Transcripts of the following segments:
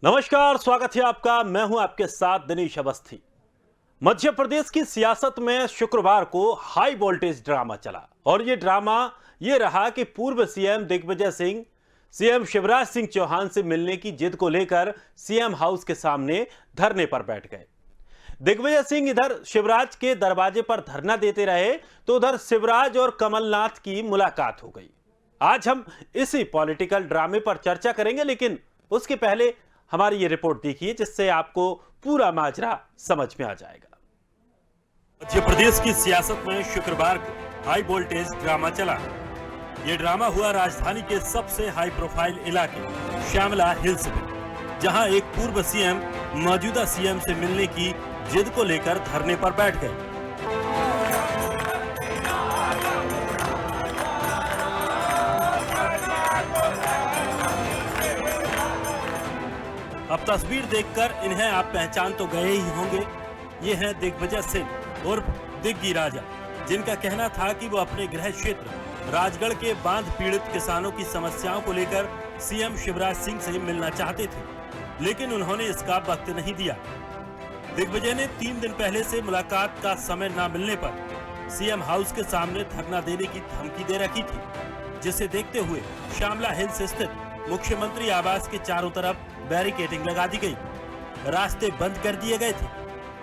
नमस्कार, स्वागत है आपका। मैं हूं आपके साथ दिनेश अवस्थी। मध्य प्रदेश की सियासत में शुक्रवार को हाई वोल्टेज ड्रामा चला और ये ड्रामा ये रहा कि पूर्व सीएम दिग्विजय सिंह सीएम शिवराज सिंह चौहान से मिलने की जिद को लेकर सीएम हाउस के सामने धरने पर बैठ गए। दिग्विजय सिंह इधर शिवराज के दरवाजे पर धरना देते रहे तो उधर शिवराज और कमलनाथ की मुलाकात हो गई। आज हम इसी पॉलिटिकल ड्रामे पर चर्चा करेंगे, लेकिन उसके पहले हमारी ये रिपोर्ट देखिए जिससे आपको पूरा माजरा समझ में आ जाएगा। मध्य प्रदेश की सियासत में शुक्रवार को हाई वोल्टेज ड्रामा चला। ये ड्रामा हुआ राजधानी के सबसे हाई प्रोफाइल इलाके श्यामला हिल्स में, जहां एक पूर्व सीएम मौजूदा सीएम से मिलने की जिद को लेकर धरने पर बैठ गए। अब तस्वीर देखकर इन्हें आप पहचान तो गए ही होंगे। ये हैं दिग्विजय सिंह उर्फ दिग्गी राजा, जिनका कहना था कि वो अपने गृह क्षेत्र राजगढ़ के बांध पीड़ित किसानों की समस्याओं को लेकर सीएम शिवराज सिंह से मिलना चाहते थे, लेकिन उन्होंने इसका वक्त नहीं दिया। दिग्विजय ने 3 दिन पहले से मुलाकात का समय न मिलने पर सीएम हाउस के सामने धरना देने की धमकी दे रखी थी, जिसे देखते हुए श्यामला हिल्स स्थित मुख्यमंत्री आवास के चारों तरफ बैरिकेडिंग लगा दी गई, रास्ते बंद कर दिए गए थे।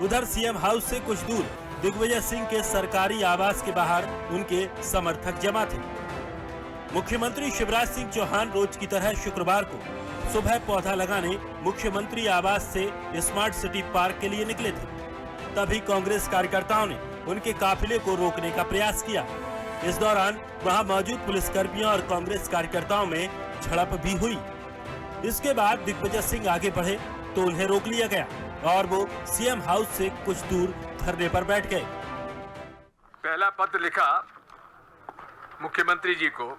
उधर सीएम हाउस से कुछ दूर दिग्विजय सिंह के सरकारी आवास के बाहर उनके समर्थक जमा थे। मुख्यमंत्री शिवराज सिंह चौहान रोज की तरह शुक्रवार को सुबह पौधा लगाने मुख्यमंत्री आवास से स्मार्ट सिटी पार्क के लिए निकले थे। तभी कांग्रेस कार्यकर्ताओं ने उनके काफिले को रोकने का प्रयास किया। इस दौरान वहां मौजूद पुलिसकर्मियों और कांग्रेस कार्यकर्ताओं में झड़प भी हुई। इसके बाद दिग्विजय सिंह आगे बढ़े तो उन्हें रोक लिया गया और वो सीएम हाउस से कुछ दूर धरने पर बैठ गए। पहला पत्र लिखा मुख्यमंत्री जी को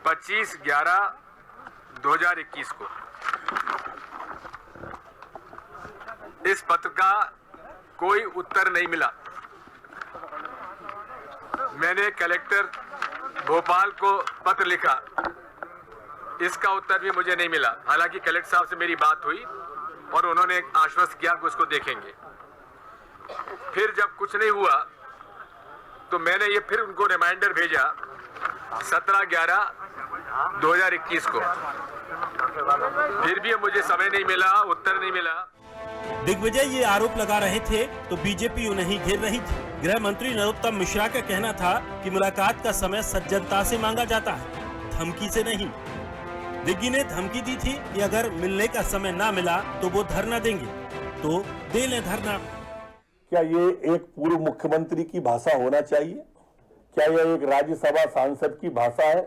25/11/2021 को। इस पत्र का कोई उत्तर नहीं मिला। मैंने कलेक्टर भोपाल को पत्र लिखा, इसका उत्तर भी मुझे नहीं मिला। हालांकि कलेक्टर साहब से मेरी बात हुई और उन्होंने आश्वस्त किया कि उसको देखेंगे। फिर जब कुछ नहीं हुआ तो मैंने ये फिर उनको रिमाइंडर भेजा 17/11/2021 को। फिर भी मुझे समय नहीं मिला, उत्तर नहीं मिला। दिग्विजय ये आरोप लगा रहे थे तो बीजेपी उन्हें ही घेर रही थी। गृह मंत्री नरोत्तम मिश्रा का कहना था कि मुलाकात का समय सज्जनता से मांगा जाता है, धमकी से नहीं। दिग्गी ने धमकी दी थी कि अगर मिलने का समय ना मिला तो वो धरना देंगे, तो दे लें धरना। क्या ये एक पूर्व मुख्यमंत्री की भाषा होना चाहिए? क्या यह एक राज्यसभा सांसद की भाषा है?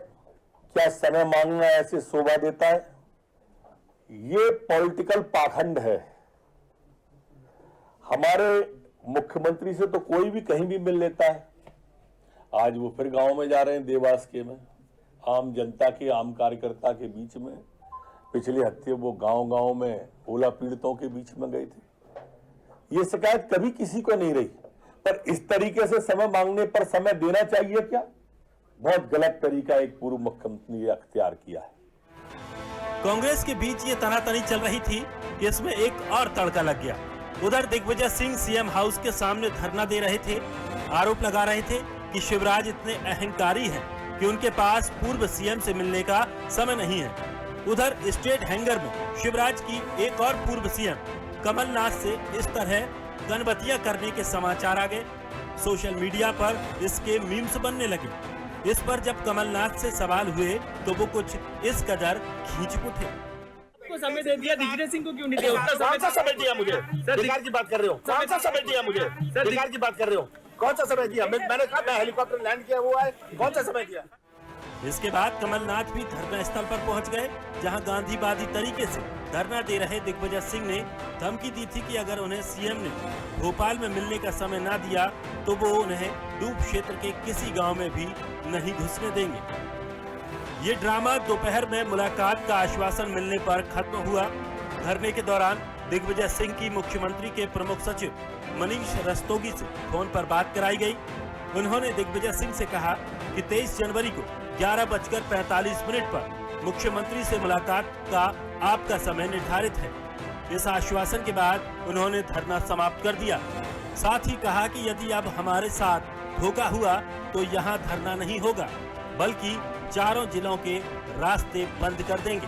क्या समय मांगना ऐसे शोभा देता है? ये पॉलिटिकल पाखंड है। हमारे मुख्यमंत्री से तो कोई भी कहीं भी मिल लेता है। आज वो फिर गांव में जा रहे हैं, देवास के में, आम जनता के, आम कार्यकर्ता के बीच में। पिछले हफ्ते वो गांव-गांव में ओला पीड़ितों के बीच में गए थे। ये शिकायत कभी किसी को नहीं रही, पर इस तरीके से समय मांगने पर समय देना चाहिए क्या? बहुत गलत तरीका एक पूर्व मुख्यमंत्री ने अख्तियार किया है। कांग्रेस के बीच ये तनातनी चल रही थी कि इसमें एक और तड़का लग गया। उधर दिग्विजय सिंह सीएम हाउस के सामने धरना दे रहे थे, आरोप लगा रहे थे कि शिवराज इतने अहंकारी हैं कि उनके पास पूर्व सीएम से मिलने का समय नहीं है। उधर स्टेट हैंगर में शिवराज की एक और पूर्व सीएम कमलनाथ से इस तरह गनबतियां करने के समाचार आ गए। सोशल मीडिया पर इसके मीम्स बनने लगे। इस पर जब कमलनाथ से सवाल हुए तो वो कुछ इस कदर खींच उठे। समय दे दिया, दिग्विजय सिंह को क्यों नहीं दिया? कौन सा समय दिया मुझे? सरकार की बात कर रहे हो? कौन सा समय दिया मुझे? सरकार की बात कर रहे हो? कौन सा समय दिया? मैंने कहा मैं हेलीकॉप्टर लैंड किया हुआ है, कौन सा समय दिया? इसके बाद कमलनाथ भी धरना स्थल पर पहुंच गए, जहां गांधीवादी तरीके से धरना दे रहे दिग्विजय सिंह ने धमकी दी थी कि अगर उन्हें सीएम ने भोपाल में मिलने का समय ना दिया तो वो उन्हें डूब क्षेत्र के किसी गांव में भी नहीं घुसने देंगे। ये ड्रामा दोपहर में मुलाकात का आश्वासन मिलने पर खत्म हुआ। धरने के दौरान दिग्विजय सिंह की मुख्यमंत्री के प्रमुख सचिव मनीष रस्तोगी से फोन पर बात कराई गई। उन्होंने दिग्विजय सिंह से कहा कि 23 जनवरी को 11:45 पर मुख्यमंत्री से मुलाकात का आपका समय निर्धारित है। इस आश्वासन के बाद उन्होंने धरना समाप्त कर दिया। साथ ही कहा कि यदि अब हमारे साथ धोखा हुआ तो यहाँ धरना नहीं होगा, बल्कि चारों जिलों के रास्ते बंद कर देंगे।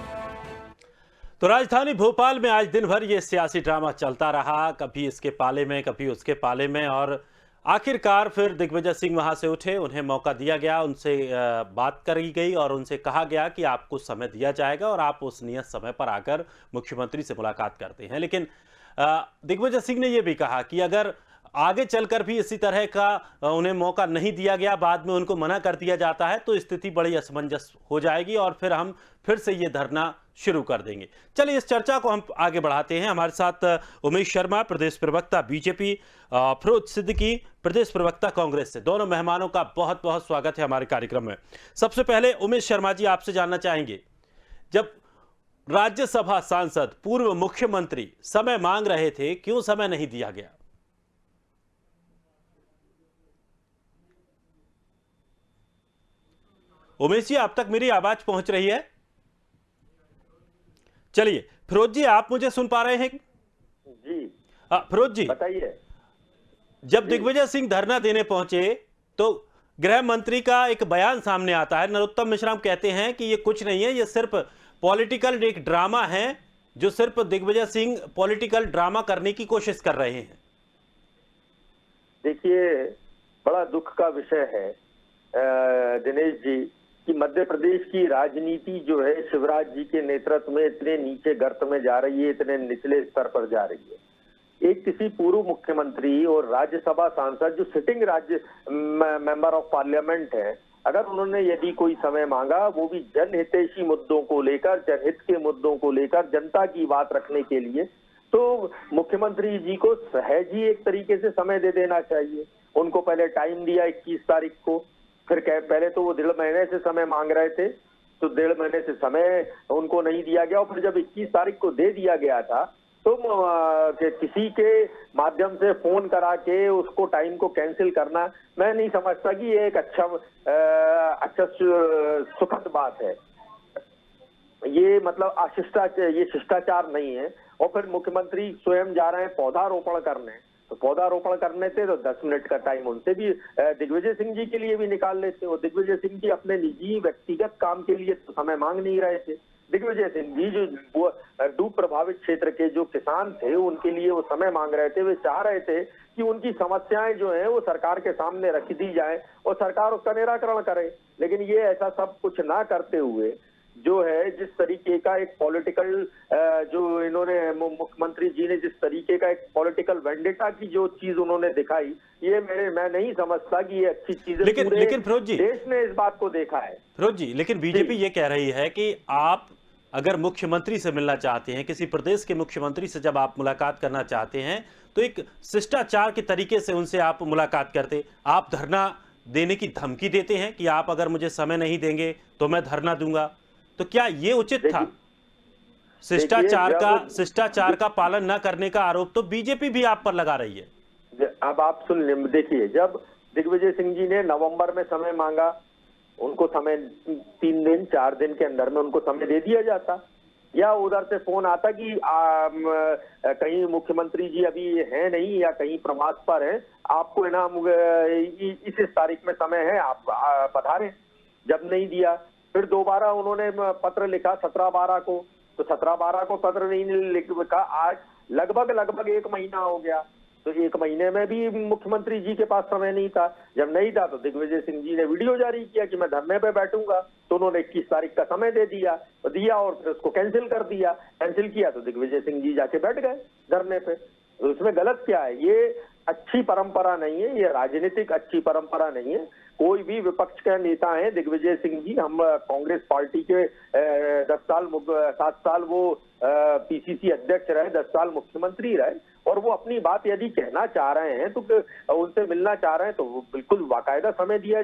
तो राजधानी भोपाल में आज दिन भर ये सियासी ड्रामा चलता रहा, कभी इसके पाले में कभी उसके पाले में, और आखिरकार फिर दिग्विजय सिंह वहां से उठे। उन्हें मौका दिया गया, उनसे बात करी गई और उनसे कहा गया कि आपको समय दिया जाएगा और आप उस नियत समय पर आकर मुख्यमंत्री से मुलाकात करते हैं। लेकिन दिग्विजय सिंह ने यह भी कहा कि अगर आगे चलकर भी इसी तरह का उन्हें मौका नहीं दिया गया, बाद में उनको मना कर दिया जाता है, तो स्थिति बड़ी असमंजस हो जाएगी और फिर हम फिर से ये धरना शुरू कर देंगे। चलिए इस चर्चा को हम आगे बढ़ाते हैं। हमारे साथ उमेश शर्मा, प्रदेश प्रवक्ता बीजेपी, फिरोज सिद्दीकी, प्रदेश प्रवक्ता कांग्रेस से, दोनों मेहमानों का बहुत बहुत स्वागत है हमारे कार्यक्रम में। सबसे पहले उमेश शर्मा जी, आपसे जानना चाहेंगे, जब राज्यसभा सांसद पूर्व मुख्यमंत्री समय मांग रहे थे, क्यों समय नहीं दिया गया? उमेश जी, आप तक मेरी आवाज पहुंच रही है? चलिए फिरोज जी, आप मुझे सुन पा रहे हैं? जी फिरोज जी बताइए। जब दिग्विजय सिंह धरना देने पहुंचे तो गृह मंत्री का एक बयान सामने आता है। नरोत्तम मिश्रा कहते हैं कि ये कुछ नहीं है, ये सिर्फ पॉलिटिकल एक ड्रामा है, जो सिर्फ दिग्विजय सिंह पॉलिटिकल ड्रामा करने की कोशिश कर रहे हैं। देखिए, बड़ा दुख का विषय है दिनेश जी कि मध्य प्रदेश की राजनीति जो है शिवराज जी के नेतृत्व में इतने नीचे गर्त में जा रही है, इतने निचले स्तर पर जा रही है। एक किसी पूर्व मुख्यमंत्री और राज्यसभा सांसद जो सिटिंग राज्य मेंबर ऑफ पार्लियामेंट है, अगर उन्होंने यदि कोई समय मांगा, वो भी जनहितैषी मुद्दों को लेकर, जनहित के मुद्दों को लेकर, जनता की बात रखने के लिए, तो मुख्यमंत्री जी को सहज ही एक तरीके से समय दे देना चाहिए। उनको पहले टाइम दिया 21 तारीख को, फिर पहले तो वो 1.5 महीने से समय मांग रहे थे, तो 1.5 महीने से समय उनको नहीं दिया गया, और फिर जब 21 तारीख को दे दिया गया था तो किसी के माध्यम से फोन करा के उसको टाइम को कैंसिल करना, मैं नहीं समझता कि ये एक अच्छा सुखद बात है। ये मतलब ये शिष्टाचार नहीं है। और फिर मुख्यमंत्री स्वयं जा रहे हैं पौधारोपण करने, तो पौधारोपण करने थे तो 10 मिनट का टाइम उनसे भी दिग्विजय सिंह जी के लिए भी निकाल लेते। और दिग्विजय सिंह जी अपने निजी व्यक्तिगत काम के लिए तो समय मांग नहीं रहे थे। दिग्विजय सिंह जी जो डूब प्रभावित क्षेत्र के जो किसान थे, उनके लिए वो समय मांग रहे थे। वे चाह रहे थे कि उनकी समस्याएं जो है वो सरकार के सामने रख दी जाए और सरकार उसका निराकरण करे। लेकिन ये ऐसा सब कुछ ना करते हुए जो है जिस तरीके का एक पॉलिटिकल जो इन्होंने मुख्यमंत्री जी ने जिस तरीके का एक पॉलिटिकल वेंडेटा की जो चीज उन्होंने दिखाई, ये मैं नहीं समझता कि ये अच्छी चीज है। लेकिन फिरोज जी, देश ने इस बात को देखा है। फिरोज जी, लेकिन बीजेपी ये कह रही है कि आप अगर मुख्यमंत्री से मिलना चाहते हैं, किसी प्रदेश के मुख्यमंत्री से जब आप मुलाकात करना चाहते हैं, तो एक शिष्टाचार के तरीके से उनसे आप मुलाकात करते। आप धरना देने की धमकी देते हैं कि आप अगर मुझे समय नहीं देंगे तो मैं धरना दूंगा, तो क्या ये उचित था? शिष्टाचार का पालन न करने का आरोप तो बीजेपी भी आप पर लगा रही है। अब आप सुन, देखिए, जब दिग्विजय सिंह जी ने नवंबर में समय मांगा, उनको समय 3 दिन 4 दिन के अंदर में उनको समय दे दिया जाता, या उधर से फोन आता कि कहीं मुख्यमंत्री जी अभी है नहीं या कहीं प्रवास पर हैं, आपको ना इस तारीख में समय है, आप पधारें। जब नहीं दिया, फिर दोबारा उन्होंने पत्र लिखा 17/12 को, तो 17/12 को पत्र नहीं लिखा। आज लगभग 1 महीना हो गया, तो 1 महीने में भी मुख्यमंत्री जी के पास समय नहीं था। जब नहीं था तो दिग्विजय सिंह जी ने वीडियो जारी किया कि मैं धरने पे बैठूंगा, तो उन्होंने 21 तारीख का समय दे दिया और फिर उसको कैंसिल कर दिया। कैंसिल किया तो दिग्विजय सिंह जी जाके बैठ गए धरने पे। तो इसमें गलत क्या है? ये अच्छी परंपरा नहीं है, ये राजनीतिक अच्छी परंपरा नहीं है। कोई भी विपक्ष के नेता हैं, दिग्विजय सिंह जी, हम कांग्रेस पार्टी के 7 साल वो पीसीसी अध्यक्ष रहे, 10 साल मुख्यमंत्री रहे, और वो अपनी बात यदि कहना चाह रहे हैं तो उनसे मिलना चाह रहे हैं तो बिल्कुल बाकायदा समय दिया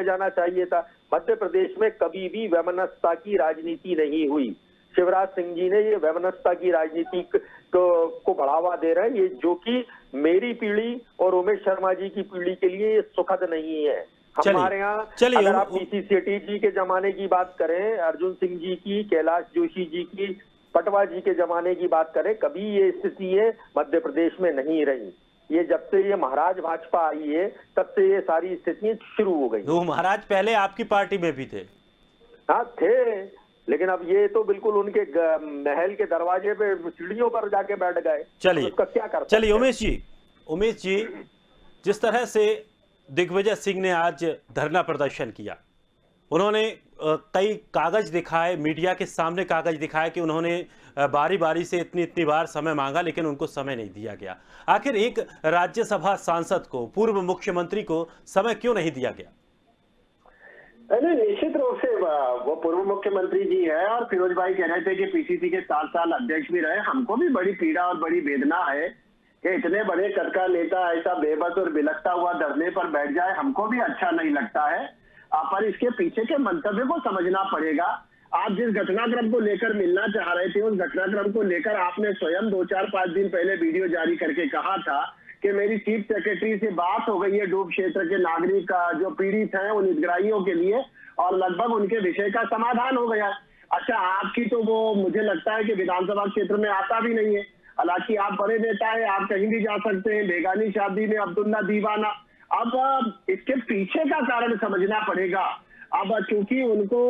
जाना चाहिए था। मध्य प्रदेश में कभी भी वैमनस्यता की राजनीति नहीं हुई। शिवराज सिंह जी ने ये वैमनस्यता की राजनीति को बढ़ावा दे रहे हैं, ये जो कि मेरी पीढ़ी और उमेश शर्मा जी की पीढ़ी के लिए ये सुखद नहीं है। हमारे यहाँ चलिए, अगर आप पीसी सेठी जी के जमाने की बात करें, अर्जुन सिंह जी की, कैलाश जोशी जी की, पटवा जी के जमाने की बात करें, कभी ये स्थिति है मध्य प्रदेश में नहीं रही। ये जब से ये महाराज भाजपा आई है तब से ये सारी स्थितियां शुरू हो गई। वो महाराज पहले आपकी पार्टी में भी थे। हाँ थे, लेकिन अब ये तो बिल्कुल उनके महल के दरवाजे पे सीढ़ियों पर जाके बैठ गए। चलिए, उसका क्या कर चलिए सकते हैं? उमेश जी, जिस तरह से दिग्विजय सिंह ने आज धरना प्रदर्शन किया, उन्होंने कई कागज दिखाए, मीडिया के सामने कागज दिखाए कि उन्होंने बारी बारी से इतनी बार समय मांगा लेकिन उनको समय नहीं दिया गया। आखिर एक राज्यसभा सांसद को, पूर्व मुख्यमंत्री को समय क्यों नहीं दिया गया? नहीं, निश्चित रूप से वो पूर्व मुख्यमंत्री जी है और फिरोज भाई कह रहे थे कि पीसीसी के 7 साल अध्यक्ष भी रहे। हमको भी बड़ी पीड़ा और बड़ी वेदना है कि इतने बड़े कद का नेता ऐसा बेबस और बिलखता हुआ धरने पर बैठ जाए, हमको भी अच्छा नहीं लगता है। पर इसके पीछे के मंतव्य को समझना पड़ेगा। आप जिस घटनाक्रम को लेकर मिलना चाह रहे थे, उस घटनाक्रम को लेकर आपने स्वयं 2-4-5 दिन पहले वीडियो जारी करके कहा था कि मेरी चीफ सेक्रेटरी से बात हो गई है डूब क्षेत्र के नागरिक जो पीड़ित हैं उन हितग्राहियों के लिए, और लगभग उनके विषय का समाधान हो गया। अच्छा, आपकी तो वो मुझे लगता है कि विधानसभा क्षेत्र में आता भी नहीं है। हालांकि आप बड़े नेता है, आप कहीं भी जा सकते हैं, बेगानी शादी में अब्दुल्ला दीवाना। अब इसके पीछे का कारण समझना पड़ेगा। अब चूंकि उनको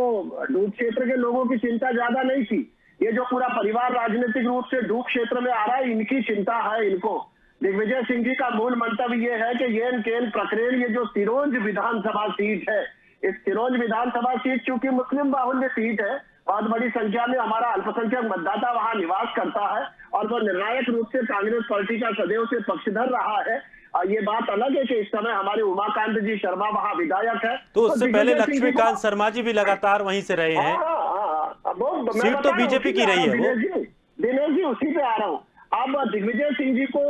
डूब क्षेत्र के लोगों की चिंता ज्यादा नहीं थी, ये जो पूरा परिवार राजनीतिक रूप से डूब क्षेत्र में आ रहा है, इनकी चिंता है इनको। दिग्विजय सिंह जी का मूल मंतव्य ये है कि येन केन प्रकरण, ये जो सिरोंज विधानसभा सीट है, इस सिरोंज विधानसभा सीट चूंकि मुस्लिम बाहुल्य सीट है, बहुत बड़ी संख्या में हमारा अल्पसंख्यक मतदाता वहां निवास करता है और वो निर्णायक रूप से कांग्रेस पार्टी का सदैव से पक्षधर रहा है। ये बात अलग है कि इस समय हमारे उमाकांत जी शर्मा वहां विधायक है, तो उससे पहले लक्ष्मीकांत शर्मा जी भी लगातार वहीं से रहे हैं। सीट तो बीजेपी की रही है। दिनेश जी, उसी पे आ रहा हूँ। अब दिग्विजय सिंह जी को,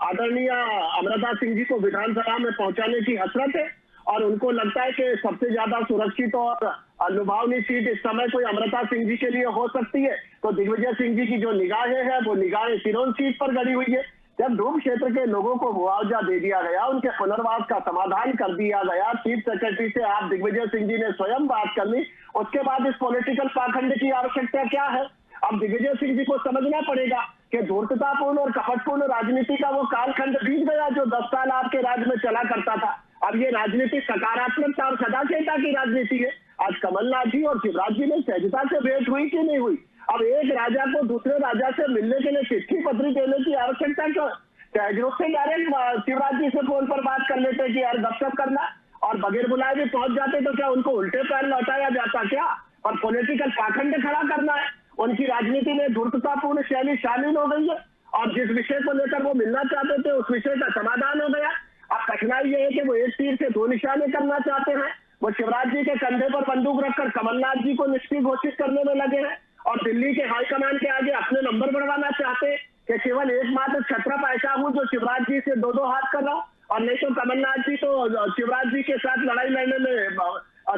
आदरणीय अमृता सिंह जी को विधानसभा में पहुंचाने की हसरत है और उनको लगता है कि सबसे ज्यादा सुरक्षित और लुभावनी सीट इस समय कोई अमृता सिंह जी के लिए हो सकती है। तो दिग्विजय सिंह जी की जो निगाहें हैं वो निगाहें सिरोंज सीट पर गड़ी हुई है। जब डूब क्षेत्र के लोगों को मुआवजा दे दिया गया, उनके पुनर्वास का समाधान कर दिया गया, चीफ सेक्रेटरी से आप दिग्विजय सिंह जी ने स्वयं बात कर ली, उसके बाद इस पॉलिटिकल पाखंड की आवश्यकता क्या है? अब दिग्विजय सिंह जी को समझना पड़ेगा कि धूर्ततापूर्ण और कपटपूर्ण राजनीति का वो कालखंड बीत गया जो 10 साल आपके राज्य में चला करता था। अब ये राजनीति सकारात्मकता और सदाचारता की राजनीति है। आज कमलनाथ जी और शिवराज जी में सहजता से भेंट हुई कि नहीं हुई? अब एक राजा को दूसरे राजा से मिलने के लिए चिट्ठी पत्री देने की आवश्यकता क्यों? सहज रूप से डायरेक्ट शिवराज जी से फोन पर बात कर लेते कि यार गपशप करना, और बगैर बुलाए भी पहुंच जाते तो क्या उनको उल्टे पैर लौटाया जाता क्या? और पॉलिटिकल पाखंड खड़ा करना है। उनकी राजनीति में धूर्ततापूर्ण शैली शामिल हो गई है और जिस विषय को लेकर वो मिलना चाहते थे उस विषय का समाधान हो गया। अब कठिनाई ये है कि वो एक तीर से 2 निशाने करना चाहते हैं। वो शिवराज जी के कंधे पर बंदूक रखकर कमलनाथ जी को निष्क्रिय घोषित करने में लगे हैं और दिल्ली के हाईकमान के आगे अपने नंबर बढ़वाना चाहते हैं कि केवल एकमात्र छत्रप ऐसा हूं जो शिवराज जी से 2-2 हाथ कर रहा हूं, और नहीं तो कमलनाथ जी तो शिवराज जी के साथ लड़ाई लड़ने में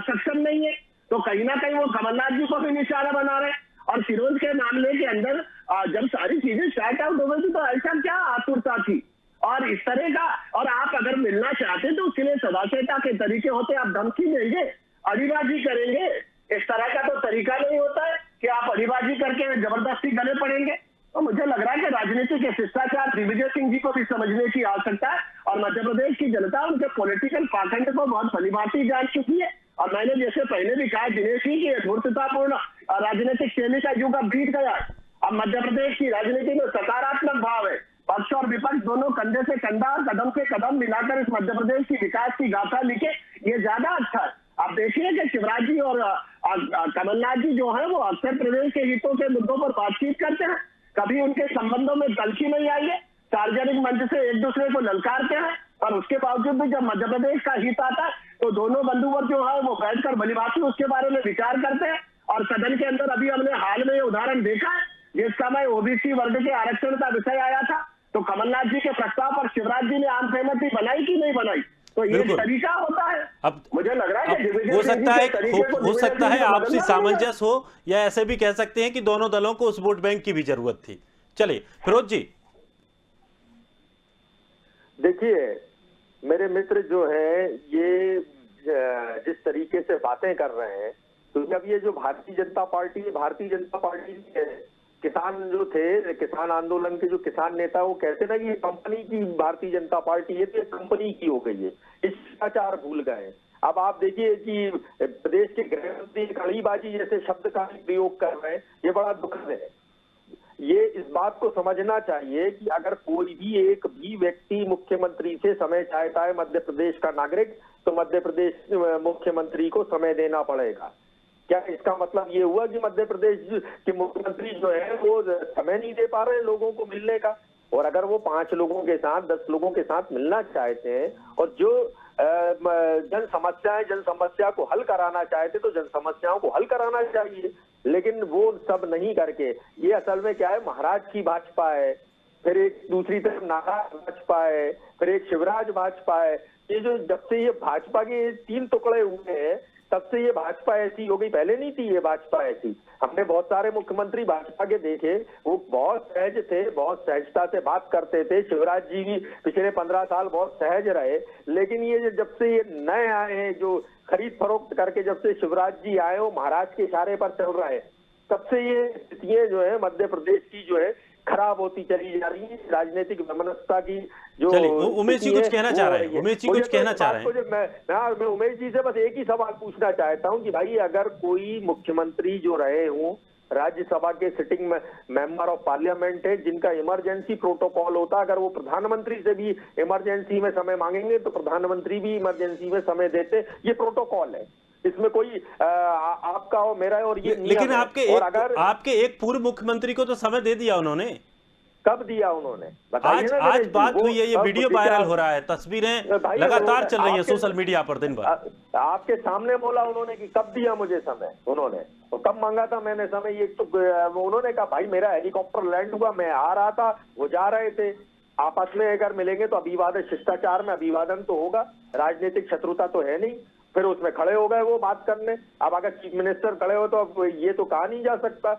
सक्षम नहीं है। तो कहीं ना कहीं वो कमलनाथ जी को भी निशाना बना रहे हैं। और सिरोंज के मामले के अंदर जब सारी चीजें शार्ट आउट हो गई थी तो ऐसा क्या आतुरता थी और इस तरह का? और आप अगर मिलना चाहते तो उसके लिए सदाचारता के तरीके होते। आप धमकी देंगे, अड़ीबाजी करेंगे, इस तरह का तो तरीका नहीं होता है कि आप अड़ीबाजी करके जबरदस्ती गले पड़ेंगे। तो मुझे लग रहा है कि राजनीति के शिष्टाचार दिग्विजय सिंह जी को भी समझने की आवश्यकता है और मध्य प्रदेश की जनता उनके पॉलिटिकल पाखंड को बहुत भलीभांति जान चुकी है। और मैंने जैसे पहले भी कहा दिनेश जी की धूर्ततापूर्ण राजनीतिक शैली का युग अब बीत गया है। अब मध्य प्रदेश की राजनीति में सकारात्मक भाव है। पक्ष और विपक्ष दोनों कंधे से कंधा और कदम से कदम मिलाकर इस मध्य प्रदेश की विकास की गाथा लिखे, ये ज्यादा अच्छा है। आप देखिए कि शिवराज जी और कमलनाथ जी जो है वो अक्सर प्रदेश के हितों के मुद्दों पर बातचीत करते हैं, कभी उनके संबंधों में तलखी नहीं आई है, सार्वजनिक मंच से एक दूसरे को ललकारते हैं। और उसके बावजूद भी जब मध्य प्रदेश का हित आता है तो दोनों बंधुवर जो है वो बैठकर भलीभांति उसके बारे में विचार करते हैं। और सदन के अंदर अभी हमने हाल में ये उदाहरण देखा है, जिस समय ओबीसी वर्ग के आरक्षण का विषय आया था तो कमलनाथ जी के प्रस्ताव पर शिवराज जी ने आम सहमति बनाई कि नहीं बनाई? तो ये तरीका होता है। अब मुझे लग रहा है कि हो सकता है आपसी सामंजस्य हो, या ऐसे भी कह सकते हैं कि दोनों दलों को उस वोट बैंक की भी जरूरत थी। चलिए फिरोज जी। देखिए मेरे मित्र जो है, ये जिस तरीके से बातें कर रहे हैं, तो जब ये जो भारतीय जनता पार्टी है, किसान जो थे, किसान आंदोलन के जो किसान नेता, वो कहते ना कि ये कंपनी की भारतीय जनता पार्टी है, तो ये कंपनी की हो गई है, शिष्टाचार भूल गए। अब आप देखिए कि प्रदेश के गृह मंत्री कड़ीबाजी जैसे शब्द का प्रयोग कर रहे हैं, ये बड़ा दुखद है। ये इस बात को समझना चाहिए कि अगर कोई भी एक भी व्यक्ति मुख्यमंत्री से समय चाहता है, मध्य प्रदेश का नागरिक, तो मध्य प्रदेश मुख्यमंत्री को समय देना पड़ेगा। क्या इसका मतलब ये हुआ कि मध्य प्रदेश के मुख्यमंत्री जो है वो समय नहीं दे पा रहे हैं लोगों को मिलने का? और अगर वो 5 लोगों के साथ, 10 लोगों के साथ मिलना चाहते हैं और जो जन समस्या को हल कराना चाहते, तो जन समस्याओं को हल कराना चाहिए, लेकिन वो सब नहीं करके, ये असल में क्या है, महाराज की भाजपा है, फिर एक दूसरी तरफ नाराज भाजपा है, फिर एक शिवराज भाजपा है। ये जो जब से ये भाजपा के 3 टुकड़े हुए हैं, तब से ये भाजपा ऐसी हो गई, पहले नहीं थी ये भाजपा ऐसी। हमने बहुत सारे मुख्यमंत्री भाजपा के देखे, वो बहुत सहज थे, बहुत सहजता से बात करते थे। शिवराज जी भी पिछले 15 साल बहुत सहज रहे, लेकिन ये जब से ये नए आए हैं, जो खरीद फरोख्त करके जब से शिवराज जी आए हो, महाराज के इशारे पर चल रहे हैं, तब से ये स्थितियां जो है मध्य प्रदेश की जो है खराब होती चली जा रही है। राजनीतिक वैमनस्यता की जो उमेश जी कुछ कहना चाह रहे हैं, उमेश जी कुछ कहना चाह रहे हैं। मैं उमेश जी से बस एक ही सवाल पूछना चाहता हूं कि भाई, अगर कोई मुख्यमंत्री जो रहे हों, राज्यसभा के सिटिंग मेंबर ऑफ पार्लियामेंट है, जिनका इमरजेंसी प्रोटोकॉल होता, अगर वो प्रधानमंत्री से भी इमरजेंसी में समय मांगेंगे तो प्रधानमंत्री भी इमरजेंसी में समय देते, ये प्रोटोकॉल है, इसमें कोई आपका और मेरा और ये। लेकिन आपके एक पूर्व मुख्यमंत्री को तो समय दे दिया उन्होंने। कब दिया उन्होंने? आज बात हुई है, ये वीडियो वायरल हो रहा है, तस्वीरें लगातार चल रही हैं सोशल मीडिया पर दिन भर। आपके सामने बोला उन्होंने कि कब दिया मुझे समय, उन्होंने तो कब मांगा था मैंने समय? ये तो उन्होंने कहा भाई मेरा हेलीकॉप्टर लैंड हुआ, मैं आ रहा था, वो जा रहे थे, आपस में अगर मिलेंगे तो अभिवादन, शिष्टाचार में अभिवादन तो होगा, राजनीतिक शत्रुता तो है नहीं। फिर उसमें खड़े हो गए वो बात करने। अब अगर चीफ मिनिस्टर खड़े हो तो अब ये तो कहा नहीं जा सकता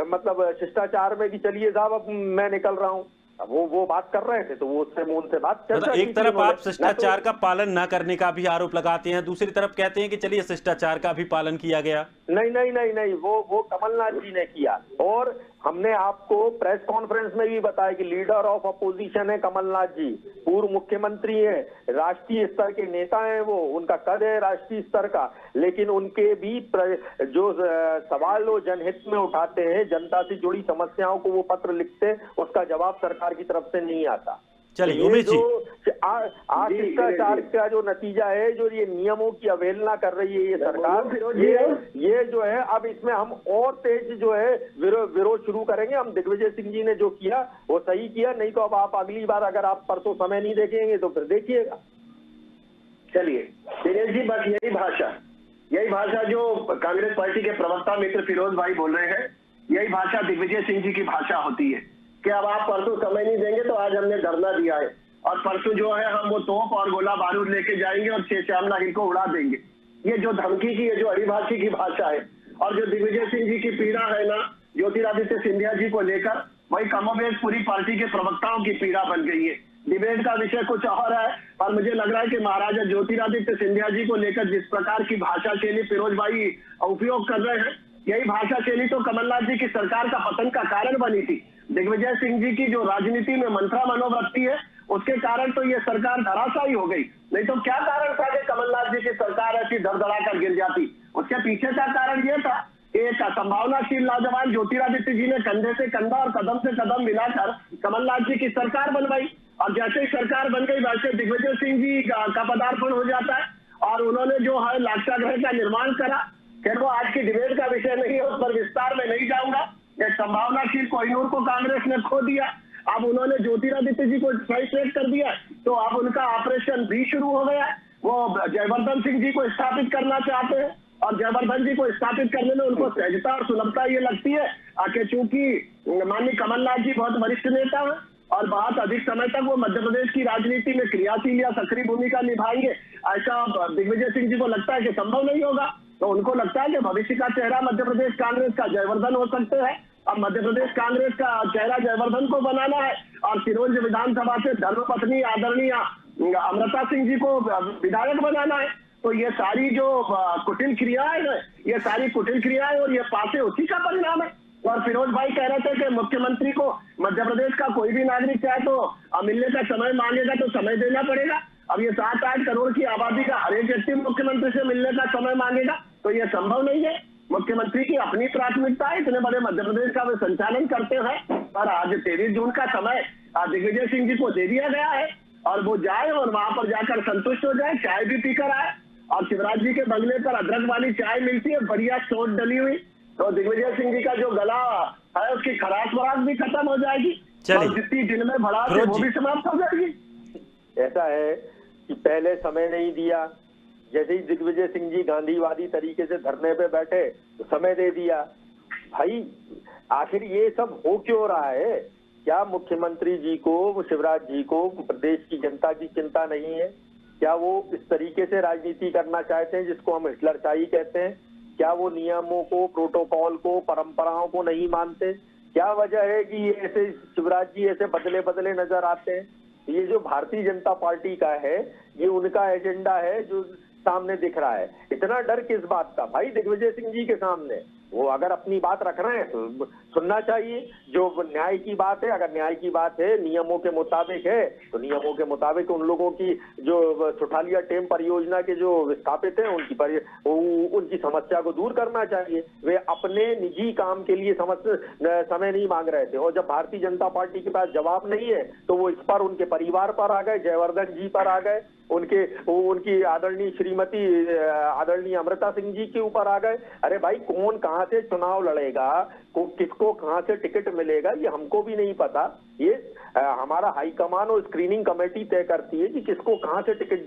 मतलब शिष्टाचार में कि चलिए साहब अब मैं निकल रहा हूं। अब वो बात कर रहे थे तो वो उससे मुंह से बात मतलब एक तरफ आप शिष्टाचार का पालन न करने का भी आरोप लगाते हैं, दूसरी तरफ कहते हैं कि चलिए शिष्टाचार का भी पालन किया गया। नहीं, वो कमलनाथ जी ने किया, और हमने आपको प्रेस कॉन्फ्रेंस में भी बताया कि लीडर ऑफ अपोजिशन है कमलनाथ जी, पूर्व मुख्यमंत्री है, राष्ट्रीय स्तर के नेता हैं, वो उनका कद है राष्ट्रीय स्तर का, लेकिन उनके भी जो सवाल वो जनहित में उठाते हैं, जनता से जुड़ी समस्याओं को वो पत्र लिखते, उसका जवाब सरकार की तरफ से नहीं आता। चलिए उमेश जी, शिष्टाचार का जो नतीजा है, जो ये नियमों की अवहेलना कर रही है ये सरकार, ये जो है अब इसमें हम और तेज जो है विरोध शुरू करेंगे। हम दिग्विजय सिंह जी ने जो किया वो सही किया, नहीं तो अब आप अगली बार अगर आप परसों समय नहीं देखेंगे तो फिर देखिएगा। चलिए दिनेश जी, बस यही भाषा जो कांग्रेस पार्टी के प्रवक्ता मित्र फिरोज भाई बोल रहे हैं, यही भाषा दिग्विजय सिंह जी की भाषा होती है कि अब आप परसों समय नहीं देंगे तो आज हमने धरना दिया है और परसों जो है हम वो तोप और गोला बारूद लेके जाएंगे और श्यामला हिल को उड़ा देंगे। ये जो धमकी की, ये जो अड़ीभाषी की भाषा है, और जो दिग्विजय सिंह जी की पीड़ा है ना ज्योतिरादित्य सिंधिया जी को लेकर, वही कमोबेश पूरी पार्टी के प्रवक्ताओं की पीड़ा बन गई है। डिबेट का विषय कुछ और है, पर मुझे लग रहा है कि महाराजा ज्योतिरादित्य सिंधिया जी को लेकर जिस प्रकार की भाषा शैली फिरोज भाई उपयोग कर रहे हैं, यही भाषा शैली तो कमलनाथ जी की सरकार का पतन का कारण बनी थी। दिग्विजय सिंह जी की जो राजनीति में मंत्रा मनोवृत्ति है, उसके कारण तो ये सरकार धराशायी हो गई। नहीं तो क्या कारण था कि कमलनाथ जी की सरकार ऐसी धड़धड़ा कर गिर जाती? उसके पीछे का कारण ये था कि एक संभावनाशील नौजवान ज्योतिरादित्य जी ने कंधे से कंधा और कदम से कदम मिलाकर कमलनाथ जी की सरकार बनवाई, और जैसे ही सरकार बन गई वैसे दिग्विजय सिंह जी का पदार्पण हो जाता है और उन्होंने जो है लाक्षागृह का निर्माण करा। फिर वो आज की डिबेट का विषय नहीं है, उस पर विस्तार में नहीं जाऊंगा। एक संभावनाशील कोहिनूर को कांग्रेस ने खो दिया, अब उन्होंने ज्योतिरादित्य जी को साइड ट्रैक कर दिया, तो अब उनका ऑपरेशन भी शुरू हो गया। वो जयवर्धन सिंह जी को स्थापित करना चाहते हैं, और जयवर्धन जी को स्थापित करने में उनको सहजता और सुलभता ये लगती है कि चूंकि माननीय कमलनाथ जी बहुत वरिष्ठ नेता है और बहुत अधिक समय तक वो मध्य प्रदेश की राजनीति में क्रियाशील या सक्रिय भूमिका निभाएंगे, ऐसा दिग्विजय सिंह जी को लगता है कि संभव नहीं होगा। तो उनको लगता है कि भविष्य का चेहरा मध्य प्रदेश कांग्रेस का जयवर्धन हो सकते हैं। अब मध्य प्रदेश कांग्रेस का चेहरा जयवर्धन को बनाना है और सिरोंज विधानसभा से धर्मपत्नी आदरणीय अमृता सिंह जी को विधायक बनाना है। तो ये सारी जो कुटिल क्रियाएं हैं, ये सारी कुटिल क्रियाएं और ये पासे उसी का परिणाम है। और फिरोज भाई कह रहे थे कि मुख्यमंत्री को मध्य प्रदेश का कोई भी नागरिक चाहे तो मिलने का समय मांगेगा तो समय देना पड़ेगा। अब ये 7-8 करोड़ की आबादी का हर एक व्यक्ति मुख्यमंत्री से मिलने का समय मांगेगा तो ये संभव नहीं है। मुख्यमंत्री की अपनी प्राथमिकता है, इतने बड़े मध्य प्रदेश का वे संचालन करते हैं। और आज 23 जून का समय दिग्विजय सिंह जी को दे दिया गया है और वो जाए और वहां पर जाकर संतुष्ट हो जाए, चाय भी पीकर आए। और शिवराज जी के बंगले पर अदरक वाली चाय मिलती है, बढ़िया सोच डली हुई, तो दिग्विजय सिंह जी का जो गला है उसकी खराश वराश भी खत्म हो जाएगी और जितनी दिन में भड़ास है वो भी समाप्त हो जाएगी। ऐसा है कि पहले समय नहीं दिया, जैसे ही दिग्विजय सिंह जी गांधीवादी तरीके से धरने पे बैठे तो समय दे दिया। भाई आखिर ये सब हो क्यों रहा है? क्या मुख्यमंत्री जी को, शिवराज जी को प्रदेश की जनता की चिंता नहीं है? क्या वो इस तरीके से राजनीति करना चाहते हैं जिसको हम हिटलरशाही कहते हैं? क्या वो नियमों को, प्रोटोकॉल को, परंपराओं को नहीं मानते? क्या वजह है कि ये ऐसे शिवराज जी ऐसे बदले बदले नजर आते हैं? ये जो भारतीय जनता पार्टी का है, ये उनका एजेंडा है जो सामने दिख रहा है। इतना डर किस बात का भाई? दिग्विजय सिंह जी के सामने वो अगर अपनी बात रख रहे हैं तो सुनना चाहिए। जो न्याय की बात है, अगर न्याय की बात है, नियमों के मुताबिक है, तो नियमों के मुताबिक उन लोगों की जो सुठालिया टेम परियोजना के जो विस्थापित हैं उनकी समस्या को दूर करना चाहिए। वे अपने निजी काम के लिए समय नहीं मांग रहे थे और जब भारतीय जनता पार्टी के पास जवाब नहीं है तो वो इस पर उनके परिवार पर आ गए, जयवर्धन जी पर आ गए, उनकी आदरणीय श्रीमती आदरणीय अमृता सिंह जी के ऊपर आ गए। अरे भाई कौन कहां से चुनाव लड़ेगा, किसको कहां से टिकट मिलेगा, ये हमको भी नहीं पता। ये हमारा हाईकमान और स्क्रीनिंग कमेटी तय करती है कि किसको कहां से टिकट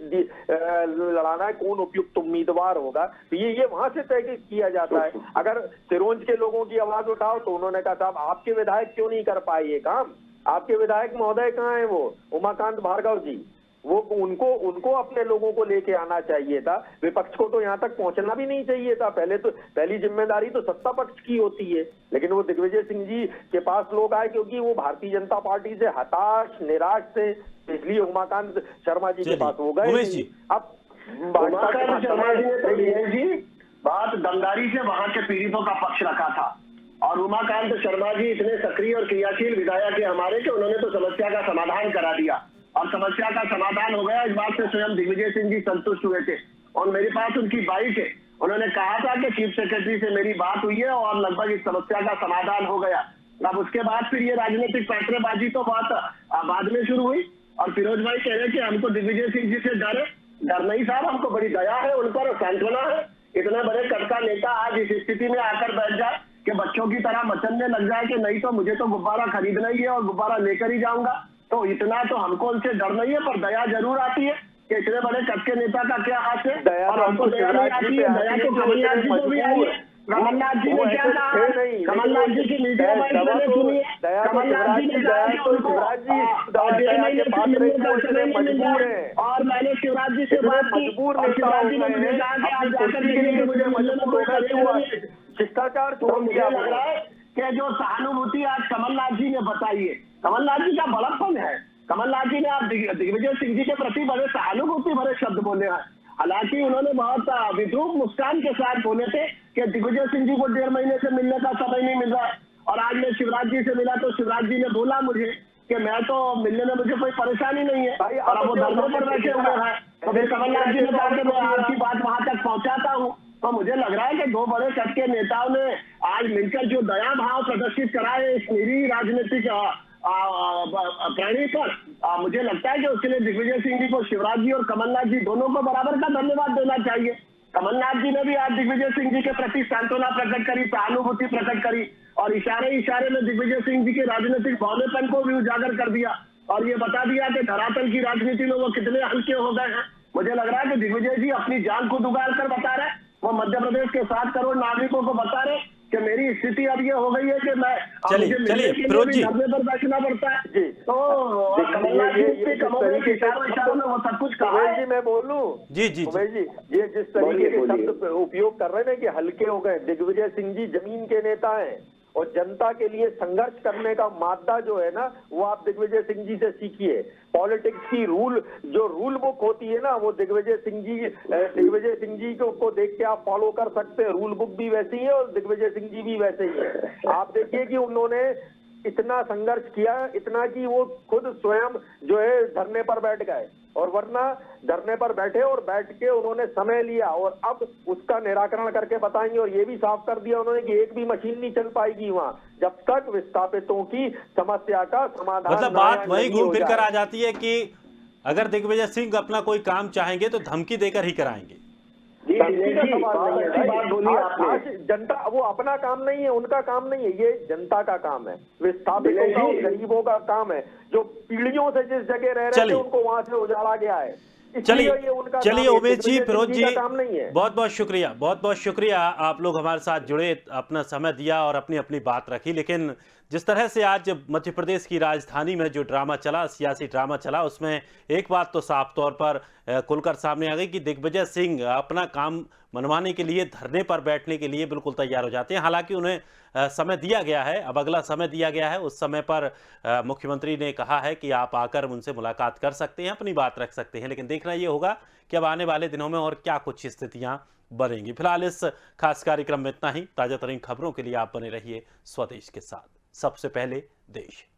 लड़ाना है, कौन उपयुक्त उम्मीदवार होगा। तो ये वहां से तय किया जाता है। अगर सिरोंज के लोगों की आवाज उठाओ तो उन्होंने कहा साहब आपके विधायक क्यों नहीं कर पाए ये काम? आपके विधायक महोदय कहाँ है? वो उमाकांत भार्गव जी, वो उनको अपने लोगों को लेके आना चाहिए था। विपक्ष को तो यहाँ तक पहुंचना भी नहीं चाहिए था। पहली जिम्मेदारी तो सत्ता पक्ष की होती है, लेकिन वो दिग्विजय सिंह जी के पास लोग आए क्योंककि वो भारतीय जनता पार्टी से हताश निराश थे, इसलिए उमाकांत शर्मा जी के पास हो गए। अब उमाकांत शर्मा जी ने बात दमदारी से वहां के पीड़ितों का पक्ष रखा था और उमाकांत शर्मा जी इतने सक्रिय और क्रियाशील विधायक है हमारे कि उन्होंने तो समस्या का समाधान करा दिया और समस्या का समाधान हो गया। इस बात से स्वयं दिग्विजय सिंह जी संतुष्ट हुए थे और मेरे पास उनकी बाइक है। उन्होंने कहा था कि चीफ सेक्रेटरी से मेरी बात हुई है और लगभग इस समस्या का समाधान हो गया। अब उसके बाद फिर ये राजनीतिक पैंतरेबाजी तो बात बाद में शुरू हुई और फिरोज भाई कह रहे कि हमको दिग्विजय सिंह जी से डर नहीं साहब, हमको बड़ी दया है उन पर, सांत्वना है। इतने बड़े कद का नेता आज इस स्थिति में आकर बैठ जाए कि बच्चों की तरह मचलने लग जाए कि नहीं तो मुझे तो गुब्बारा खरीदना ही है और गुब्बारा लेकर ही जाऊंगा, तो इतना तो हमको उनसे डर नहीं है। पर दया जरूर आती है कि इतने बड़े कद के नेता का क्या हाथ है और हमको दया नहीं आती है। दया तो कमलनाथ जी को भी आई है। कमलनाथ जी ने क्या कहा? कमलनाथ जी की मीडिया में मैंने सुनी है। कमलनाथ जी ने कहा कि उनको और मैंने शिवराज जी से बात की और शिवराज जी ने मुझे कहा कि आप जाकर के मुझे मिलने शिष्टाचार तो मुझे लग रहा है कि जो सहानुभूति आज कमलनाथ जी ने बताई है, कमलनाथ जी का बड़प्पन है। कमलनाथ जी ने आप दिग्विजय सिंह जी के प्रति बड़े सहानुभूति भरे शब्द बोले हैं। हालांकि उन्होंने बहुत विद्रूप मुस्कान के साथ बोले थे कि दिग्विजय सिंह जी को 1.5 महीने से मिलने का समय नहीं मिल रहा है और आज मैं शिवराज जी से मिला तो शिवराज जी ने बोला मुझे कि मैं तो मिलने में मुझे कोई परेशानी नहीं है और अब वो धरने पर बैठे हुए हैं। तो फिर कमलनाथ जी ने कहा कि मैं आपकी बात वहां तक पहुंचाता हूँ। तो मुझे लग रहा है कि दो बड़े कद के नेताओं ने आज मिलकर जो दया भाव प्रदर्शित करा है इस निरी राजनीतिक प्राणी पर, मुझे लगता है कि उसके लिए दिग्विजय सिंह जी को शिवराज जी और कमलनाथ जी दोनों को बराबर का धन्यवाद देना चाहिए। कमलनाथ जी ने भी आज दिग्विजय सिंह जी के प्रति सांत्वना प्रकट करी, सहानुभूति प्रकट करी और इशारे में दिग्विजय सिंह जी के राजनीतिक भौलेपन को भी उजागर कर दिया और ये बता दिया कि धरातल की राजनीति में वो कितने हल्के हो गए हैं। मुझे लग रहा है कि दिग्विजय जी अपनी जान को उगाड़ कर बता रहे, वो मध्य प्रदेश के 7 करोड़ नागरिकों को बता रहे कि मेरी स्थिति अब ये हो गई है कि मैं चलिए फिरोज जी धरने पर बैठना पड़ता है। तो कमलनाथ जी कमोबेश इशारों में वो सब कुछ कहा है। मैं बोलूं जी ये जिस तरीके के शब्द उपयोग कर रहे हैं कि हल्के हो गए, दिग्विजय सिंह जी जमीन के नेता हैं और जनता के लिए संघर्ष करने का मादा जो है ना, वो आप दिग्विजय सिंह जी से सीखिए। पॉलिटिक्स की रूल बुक होती है ना, वो दिग्विजय सिंह जी को देख के आप फॉलो कर सकते हैं। रूल बुक भी वैसी है और दिग्विजय सिंह जी भी वैसे ही है। आप देखिए कि उन्होंने इतना संघर्ष किया, इतना कि वो खुद स्वयं जो है धरने पर बैठ गए, और वरना धरने पर बैठे और बैठ के उन्होंने समय लिया और अब उसका निराकरण करके बताएंगे। और ये भी साफ कर दिया उन्होंने कि एक भी मशीन नहीं चल पाएगी वहां जब तक विस्थापितों की समस्या का समाधान मतलब बात वही घूम फिर कर आ जाती है कि अगर दिग्विजय सिंह अपना कोई काम चाहेंगे तो धमकी देकर ही कराएंगे। आज जनता, वो अपना काम नहीं है, उनका काम नहीं है, ये जनता का काम है, विस्थापितों का और गरीबों का काम है, जो पीढ़ियों से जिस जगह रह रहे थे उनको वहां से उजाड़ा गया है। चलिए उमेश जी, फिरोज जी, काम नहीं है। बहुत बहुत शुक्रिया आप लोग हमारे साथ जुड़े, अपना समय दिया और अपनी अपनी बात रखी। लेकिन जिस तरह से आज मध्य प्रदेश की राजधानी में जो ड्रामा चला, सियासी ड्रामा चला, उसमें एक बात तो साफ तौर पर खुलकर सामने आ गई कि दिग्विजय सिंह अपना काम मनवाने के लिए, धरने पर बैठने के लिए बिल्कुल तैयार हो जाते हैं। हालांकि उन्हें समय दिया गया है, अब अगला समय दिया गया है। उस समय पर मुख्यमंत्री ने कहा है कि आप आकर उनसे मुलाकात कर सकते हैं, अपनी बात रख सकते हैं। लेकिन देखना ये होगा कि अब आने वाले दिनों में और क्या कुछ स्थितियां बनेंगी। फिलहाल इस खास कार्यक्रम में इतना ही। ताजा तरीन खबरों के लिए आप बने रहिए स्वदेश के साथ। सबसे पहले देश।